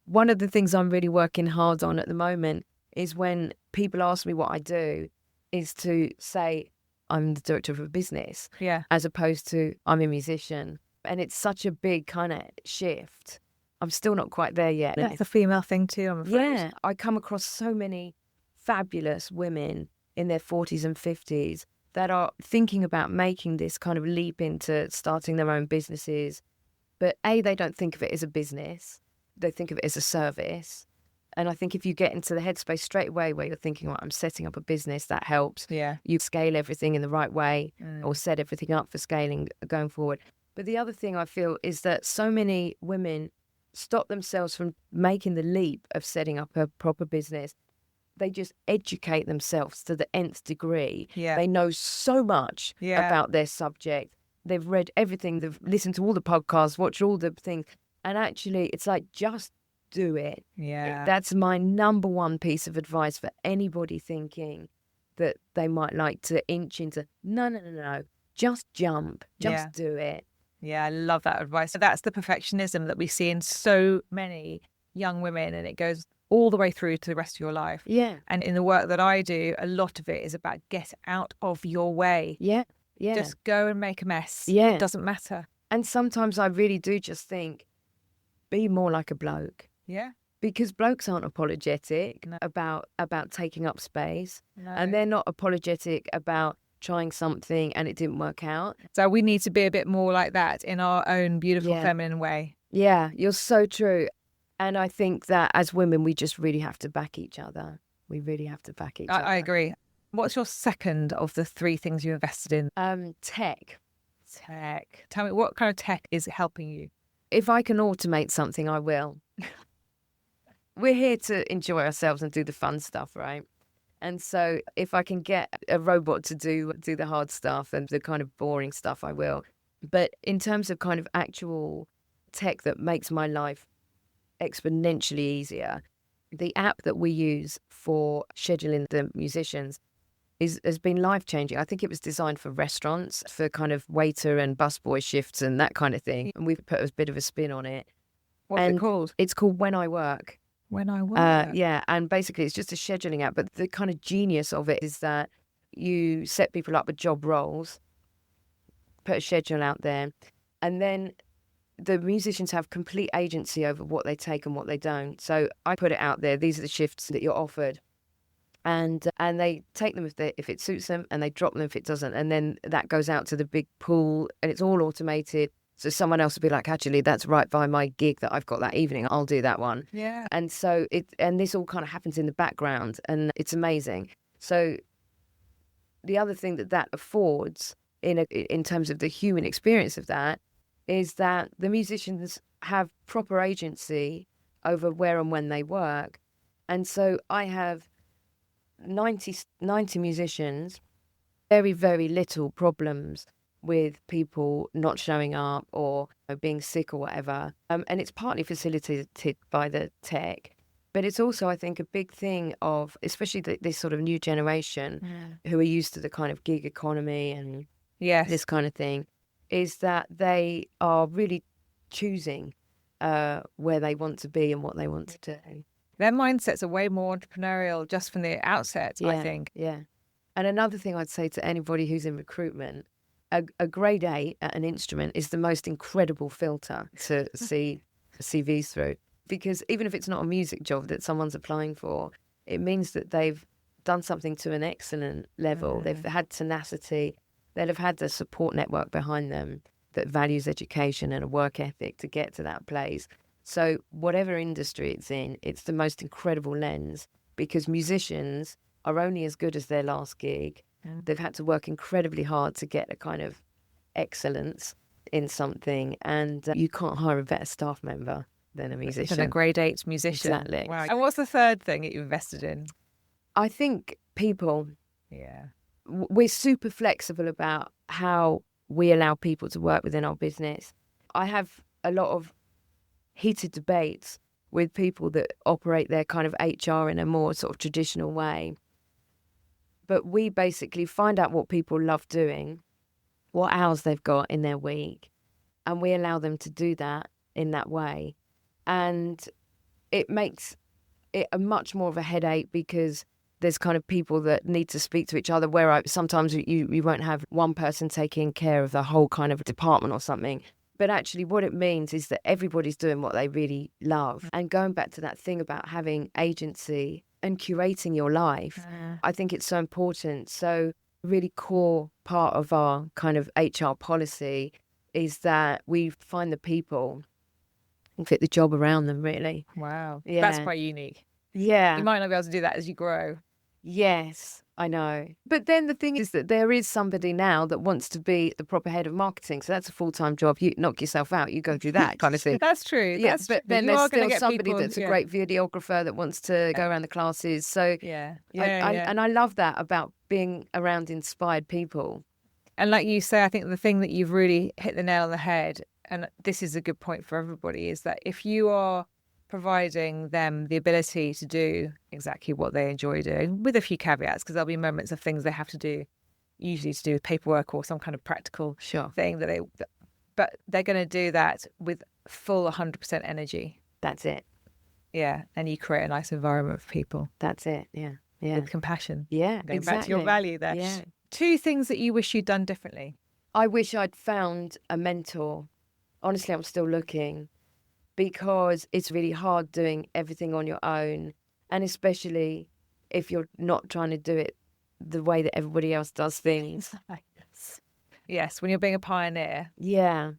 one of the things I'm really working hard on at the moment is when people ask me what I do, is to say I'm the director of a business, as opposed to I'm a musician. And it's such a big kind of shift. I'm still not quite there yet. That's a female thing too, I'm afraid. Yeah, I come across so many fabulous women in their 40s and 50s that are thinking about making this kind of leap into starting their own businesses But they don't think of it as a business. They think of it as a service. And I think if you get into the headspace straight away where you're thinking, well, I'm setting up a business, that helps. Yeah. You scale everything in the right way or set everything up for scaling going forward. But the other thing I feel is that so many women stop themselves from making the leap of setting up a proper business. They just educate themselves to the nth degree. Yeah. They know so much about their subject. They've read everything. They've listened to all the podcasts, watched all the things. And actually, it's like, just do it. Yeah. That's my number one piece of advice for anybody thinking that they might like to inch into, no. Just jump. Just do it. Yeah, I love that advice. So that's the perfectionism that we see in so many young women, and it goes all the way through to the rest of your life. Yeah. And in the work that I do, a lot of it is about get out of your way. Yeah. Just go and make a mess. Yeah. It doesn't matter. And sometimes I really do just think, be more like a bloke. Yeah. Because blokes aren't apologetic about taking up space. No. And they're not apologetic about trying something and it didn't work out. So we need to be a bit more like that in our own beautiful feminine way. Yeah, you're so true. And I think that as women, we just really have to back each other. We really have to back each other. I agree. What's your second of the three things you invested in? Tech. Tech. Tell me, what kind of tech is helping you? If I can automate something, I will. We're here to enjoy ourselves and do the fun stuff, right? And so if I can get a robot to do the hard stuff and the kind of boring stuff, I will. But in terms of kind of actual tech that makes my life exponentially easier, the app that we use for scheduling the musicians has been life-changing. I think it was designed for restaurants, for kind of waiter and busboy shifts and that kind of thing. And we've put a bit of a spin on it. What's it called? It's called When I Work. When I Work. Yeah, and basically it's just a scheduling app. But the kind of genius of it is that you set people up with job roles, put a schedule out there, and then the musicians have complete agency over what they take and what they don't. So I put it out there. These are the shifts that you're offered. And they take them if it suits them, and they drop them if it doesn't. And then that goes out to the big pool, and it's all automated. So someone else will be like, actually, that's right by my gig that I've got that evening. I'll do that one. Yeah. And so this all kind of happens in the background, and it's amazing. So the other thing that affords in terms of the human experience of that is that the musicians have proper agency over where and when they work. And so I have 90 musicians, very, very little problems with people not showing up or being sick or whatever. And it's partly facilitated by the tech, but it's also, I think, a big thing of, especially this sort of new generation who are used to the kind of gig economy and this kind of thing, is that they are really choosing where they want to be and what they want to do. Their mindsets are way more entrepreneurial just from the outset, I think. Yeah. And another thing I'd say to anybody who's in recruitment, a grade A at an instrument is the most incredible filter to see CVs through. Because even if it's not a music job that someone's applying for, it means that they've done something to an excellent level. They've had tenacity. They'll have had the support network behind them that values education and a work ethic to get to that place. So whatever industry it's in, it's the most incredible lens, because musicians are only as good as their last gig. They've had to work incredibly hard to get a kind of excellence in something, and you can't hire a better staff member than a musician. Than a grade 8 musician. Exactly. Wow. And what's the third thing that you invested in? I think people. Yeah. We're super flexible about how we allow people to work within our business. I have a lot of heated debates with people that operate their kind of HR in a more sort of traditional way. But we basically find out what people love doing, what hours they've got in their week, and we allow them to do that in that way. And it makes it a much more of a headache, because there's kind of people that need to speak to each other, where sometimes you won't have one person taking care of the whole kind of department or something. But actually what it means is that everybody's doing what they really love. And going back to that thing about having agency and curating your life, I think it's so important. So really core part of our kind of HR policy is that we find the people and fit the job around them, really. Wow. Yeah. That's quite unique. Yeah. You might not be able to do that as you grow. Yes, I know. But then the thing is that there is somebody now that wants to be the proper head of marketing. So that's a full-time job. You knock yourself out, you go do that kind of thing. That's true. Yeah, That's but true. then You there's are gonna still get somebody people, that's a great videographer that wants to go around the classes. So and I love that about being around inspired people. And like you say, I think the thing that you've really hit the nail on the head, and this is a good point for everybody, is that if you are providing them the ability to do exactly what they enjoy doing, with a few caveats, because there'll be moments of things they have to do, usually to do with paperwork or some kind of practical thing but they're going to do that with full 100% energy. That's it. Yeah. And you create a nice environment for people. That's it. Yeah. Yeah. With compassion. Yeah. Going exactly. back to your value there. Yeah. 2 things that you wish you'd done differently. I wish I'd found a mentor. Honestly, I'm still looking, because it's really hard doing everything on your own. And especially if you're not trying to do it the way that everybody else does things. Yes, when you're being a pioneer. Yeah.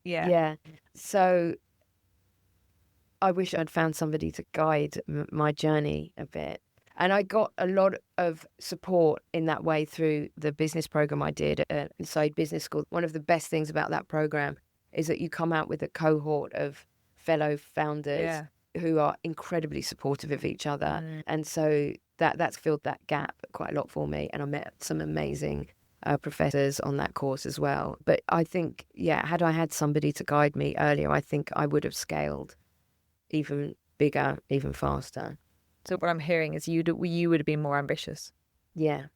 So I wish I'd found somebody to guide my journey a bit. And I got a lot of support in that way through the business program I did at Inside Business School. One of the best things about that program is that you come out with a cohort of fellow founders who are incredibly supportive of each other. And so that's filled that gap quite a lot for me. And I met some amazing professors on that course as well. But I think, had I had somebody to guide me earlier, I think I would have scaled even bigger, even faster. So what I'm hearing is you would have been more ambitious. Yeah.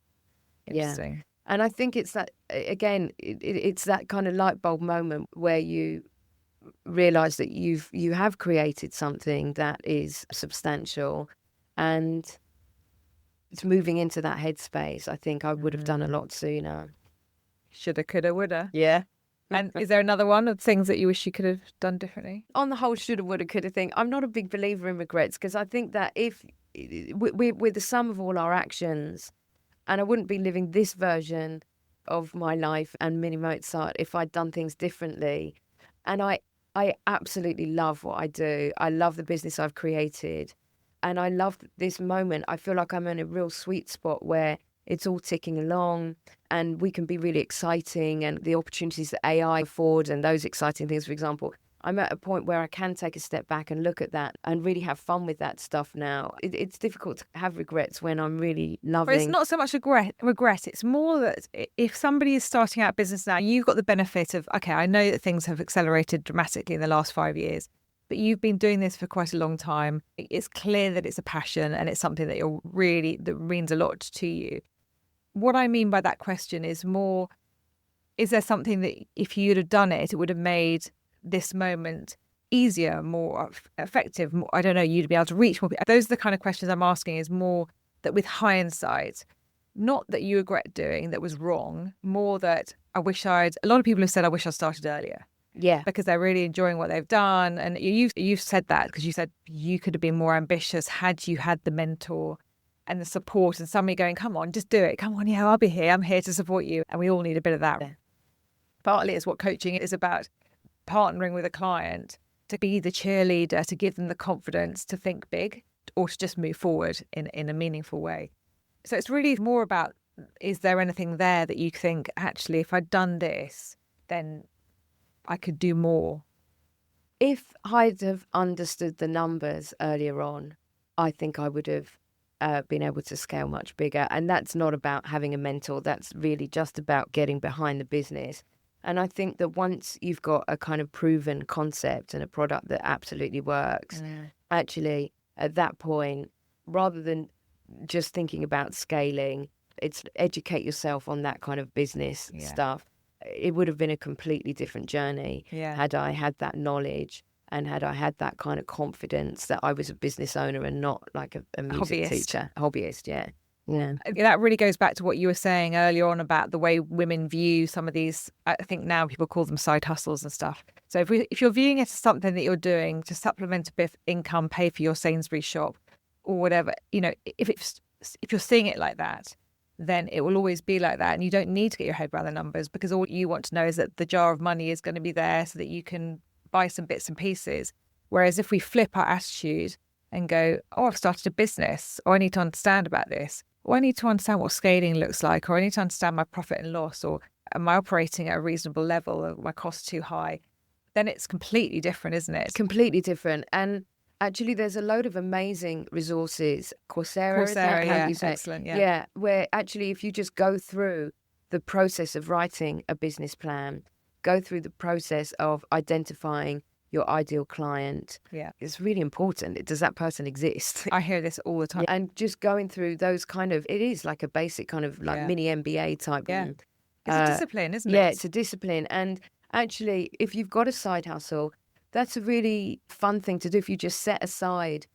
Interesting. Yeah. And I think it's that, again, it's that kind of light bulb moment where you realise that you have created something that is substantial, and it's moving into that headspace. I think I would have done a lot sooner. Shoulda, coulda, woulda. Yeah. And is there another one of things that you wish you could have done differently? On the whole, shoulda, woulda, coulda thing, I'm not a big believer in regrets, because I think that if we're the sum of all our actions, and I wouldn't be living this version of my life and Mini Mozart if I'd done things differently. And I absolutely love what I do. I love the business I've created. And I love this moment. I feel like I'm in a real sweet spot where it's all ticking along and we can be really exciting, and the opportunities that AI affords and those exciting things, for example, I'm at a point where I can take a step back and look at that and really have fun with that stuff now. It's difficult to have regrets when I'm really loving. But it's not so much regret. It's more that if somebody is starting out business now, you've got the benefit of, okay, I know that things have accelerated dramatically in the last 5 years, but you've been doing this for quite a long time. It's clear that it's a passion and it's something that that means a lot to you. What I mean by that question is more, is there something that if you'd have done it, it would have made this moment easier, more effective, more, I don't know, you'd be able to reach more people? Those are the kind of questions I'm asking, is more that with hindsight, not that you regret doing that was wrong, more that a lot of people have said, I wish I started earlier. Yeah. Because they're really enjoying what they've done. And you've said that because you said you could have been more ambitious had you had the mentor and the support and somebody going, come on, just do it. Come on, I'll be here. I'm here to support you. And we all need a bit of that. Yeah. Partly it's what coaching is about. Partnering with a client to be the cheerleader, to give them the confidence to think big or to just move forward in a meaningful way. So it's really more about, is there anything there that you think, actually, if I'd done this, then I could do more? If I'd have understood the numbers earlier on, I think I would have been able to scale much bigger. And that's not about having a mentor. That's really just about getting behind the business. And I think that once you've got a kind of proven concept and a product that absolutely works, actually, at that point, rather than just thinking about scaling, it's educate yourself on that kind of business stuff. It would have been a completely different journey had I had that knowledge and had I had that kind of confidence that I was a business owner and not like a music teacher. Hobbyist, yeah. That really goes back to what you were saying earlier on about the way women view some of these. I think now people call them side hustles and stuff. So if you're viewing it as something that you're doing to supplement a bit of income, pay for your Sainsbury's shop or whatever, if you're seeing it like that, then it will always be like that. And you don't need to get your head around the numbers, because all you want to know is that the jar of money is going to be there so that you can buy some bits and pieces. Whereas if we flip our attitude and go, oh, I've started a business, or I need to understand about this, or I need to understand what scaling looks like, or I need to understand my profit and loss, or am I operating at a reasonable level, or my costs too high, then it's completely different, isn't it? It's completely different. And actually, there's a load of amazing resources. Coursera, is that how you say it? Excellent, yeah. Yeah, where actually if you just go through the process of writing a business plan, go through the process of identifying your ideal client. Yeah. It's really important. Does that person exist? I hear this all the time. Yeah. And just going through those kind of, it is like a basic kind of like mini MBA type. Yeah. It's a discipline, isn't it? Yeah, it's a discipline. And actually, if you've got a side hustle, that's a really fun thing to do. If you just set aside,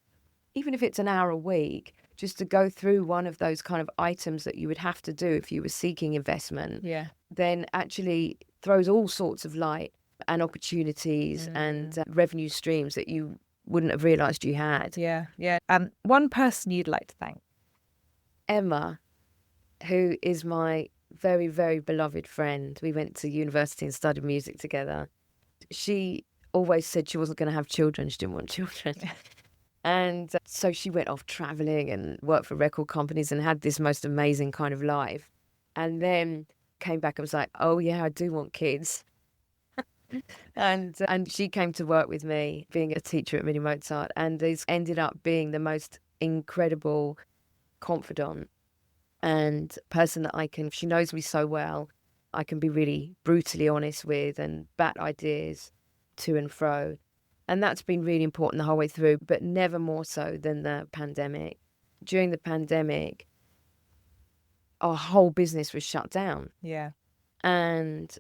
even if it's an hour a week, just to go through one of those kind of items that you would have to do if you were seeking investment, then actually throws all sorts of light and opportunities and revenue streams that you wouldn't have realised you had. Yeah. One person you'd like to thank? Emma, who is my very, very beloved friend. We went to university and studied music together. She always said she wasn't going to have children. She didn't want children. And so she went off travelling and worked for record companies and had this most amazing kind of life. And then came back and was like, oh yeah, I do want kids. And she came to work with me, being a teacher at Mini Mozart, and has ended up being the most incredible confidant and person that she knows me so well, I can be really brutally honest with and bat ideas to and fro. And that's been really important the whole way through, but never more so than the pandemic. During the pandemic, our whole business was shut down. Yeah. And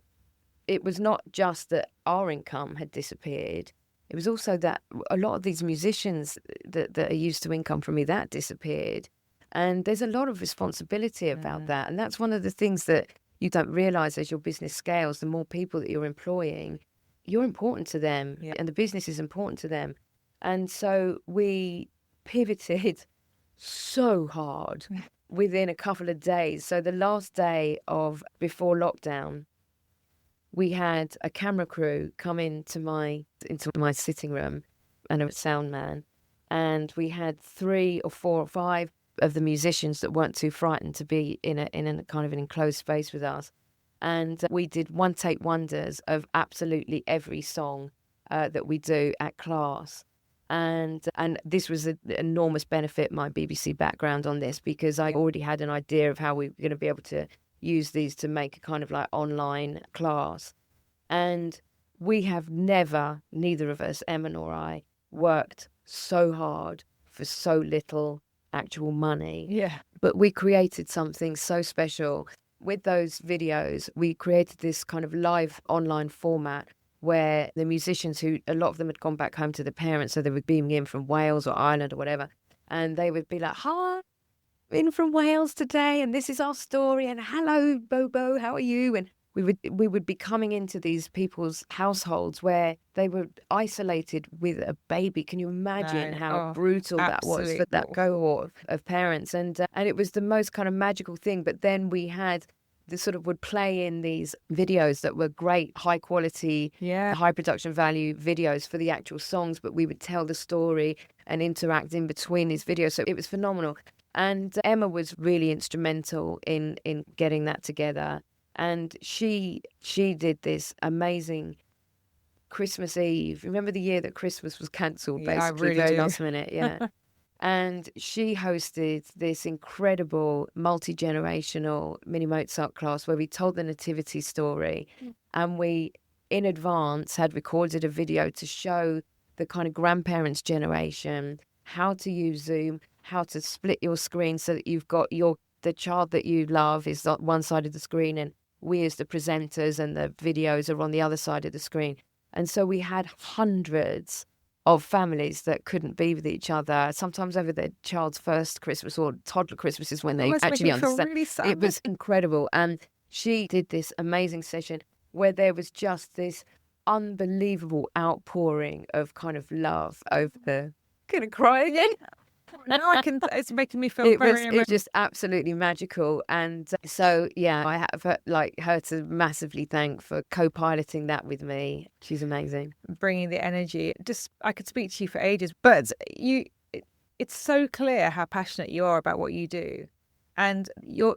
it was not just that our income had disappeared. It was also that a lot of these musicians that are used to income from me, that disappeared. And there's a lot of responsibility about that. And that's one of the things that you don't realise as your business scales. The more people that you're employing, you're important to them and the business is important to them. And so we pivoted so hard within a couple of days. So the last day before lockdown, we had a camera crew come into my sitting room and a sound man. And we had 3 or 4 or 5 of the musicians that weren't too frightened to be in a kind of an enclosed space with us. And we did one-take wonders of absolutely every song that we do at class. And this was an enormous benefit, my BBC background on this, because I already had an idea of how we were going to be able to use these to make a kind of like online class. And we have never, neither of us, Emma nor I, worked so hard for so little actual money. Yeah. But we created something so special. With those videos, we created this kind of live online format where the musicians, who a lot of them had gone back home to their parents, so they were beaming in from Wales or Ireland or whatever, and they would be like, hi, in from Wales today, and this is our story, and hello, Bobo, how are you? And we would be coming into these people's households where they were isolated with a baby. Can you imagine how brutal that was for that cohort of parents? And it was the most kind of magical thing. But then we had would play in these videos that were great, high quality, high production value videos for the actual songs, but we would tell the story and interact in between these videos. So it was phenomenal. And Emma was really instrumental in getting that together. And she did this amazing Christmas Eve. Remember the year that Christmas was cancelled, basically, I really very do. last minute, yeah. And she hosted this incredible multi-generational Mini Mozart class where we told the nativity story, and we, in advance, had recorded a video to show the kind of grandparents' generation how to use Zoom, how to split your screen so that you've got the child that you love is on one side of the screen and we as the presenters and the videos are on the other side of the screen. And so we had hundreds of families that couldn't be with each other, sometimes over their child's first Christmas or toddler Christmases when they actually understand. Really sad. It was incredible. And she did this amazing session where there was just this unbelievable outpouring of kind of love over the... Gonna cry again? Now it's making me feel It very was just absolutely magical. And so, yeah, I have her to massively thank for co-piloting that with me. She's amazing. bringing the energy. Just, I could speak to you for ages, but it's so clear how passionate you are about what you do. And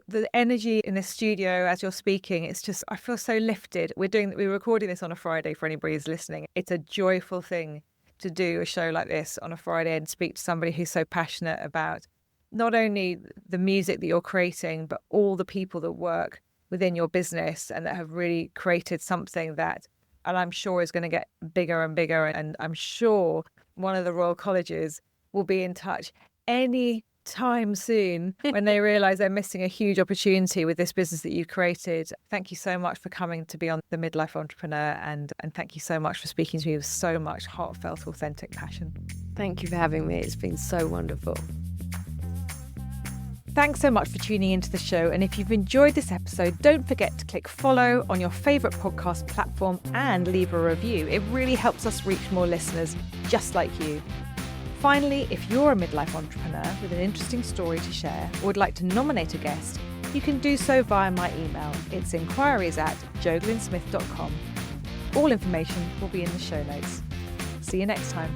the energy in the studio as you're speaking, it's just, I feel so lifted. We're recording this on a Friday for anybody who's listening. It's a joyful thing to do a show like this on a Friday and speak to somebody who's so passionate about not only the music that you're creating, but all the people that work within your business and that have really created something that, and I'm sure is going to get bigger and bigger. And I'm sure one of the Royal Colleges will be in touch any time soon when they realize they're missing a huge opportunity with this business that you've created. Thank you so much for coming to be on the Midlife Entrepreneur, and thank you so much for speaking to me with so much heartfelt, authentic passion. Thank you for having me. It's been so wonderful. Thanks so much for tuning into the show. And if you've enjoyed this episode, don't forget to click follow on your favourite podcast platform and leave a review. It really helps us reach more listeners just like you. Finally, if you're a midlife entrepreneur with an interesting story to share or would like to nominate a guest, you can do so via my email. It's inquiries@joglynnsmith.com. All information will be in the show notes. See you next time.